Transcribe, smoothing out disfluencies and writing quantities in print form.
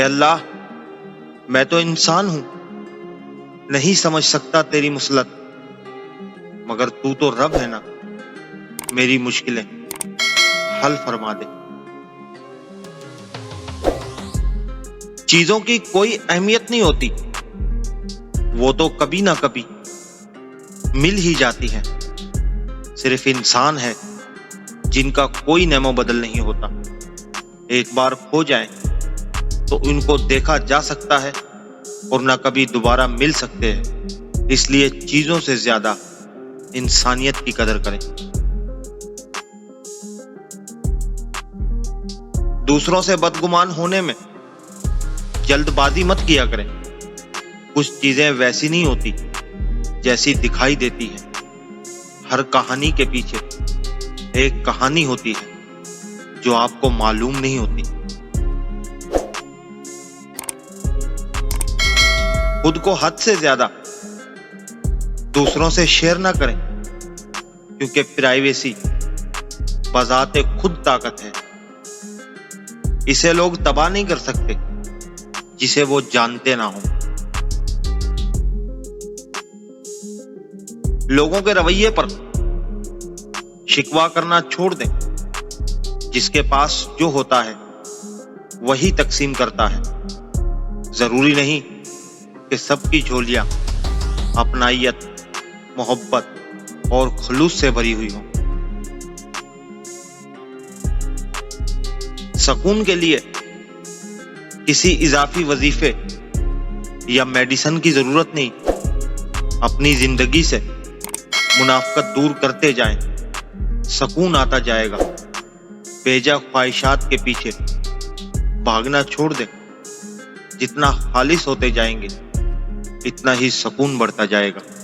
اے اللہ، میں تو انسان ہوں، نہیں سمجھ سکتا تیری مسلط، مگر تو تو رب ہے نا، میری مشکلیں حل فرما دے۔ چیزوں کی کوئی اہمیت نہیں ہوتی، وہ تو کبھی نہ کبھی مل ہی جاتی ہیں۔ صرف انسان ہے جن کا کوئی نعم و بدل نہیں ہوتا، ایک بار کھو جائیں تو ان کو دیکھا جا سکتا ہے اور نہ کبھی دوبارہ مل سکتے ہیں۔ اس لیے چیزوں سے زیادہ انسانیت کی قدر کریں۔ دوسروں سے بدگمان ہونے میں جلد بازی مت کیا کریں۔ کچھ چیزیں ویسی نہیں ہوتی جیسی دکھائی دیتی ہیں۔ ہر کہانی کے پیچھے ایک کہانی ہوتی ہے جو آپ کو معلوم نہیں ہوتی۔ خود کو حد سے زیادہ دوسروں سے شیئر نہ کریں، کیونکہ پرائیویسی بذات خود طاقت ہے۔ اسے لوگ تباہ نہیں کر سکتے جسے وہ جانتے نہ ہوں۔ لوگوں کے رویے پر شکوہ کرنا چھوڑ دیں۔ جس کے پاس جو ہوتا ہے وہی تقسیم کرتا ہے۔ ضروری نہیں کہ سب کی جھولیاں اپنائیت، محبت اور خلوص سے بھری ہوئی ہوں۔ سکون کے لیے کسی اضافی وظیفے یا میڈیسن کی ضرورت نہیں۔ اپنی زندگی سے منافقت دور کرتے جائیں، سکون آتا جائے گا۔ بیجا خواہشات کے پیچھے بھاگنا چھوڑ دیں۔ جتنا خالص ہوتے جائیں گے اتنا ہی سکون بڑھتا جائے گا۔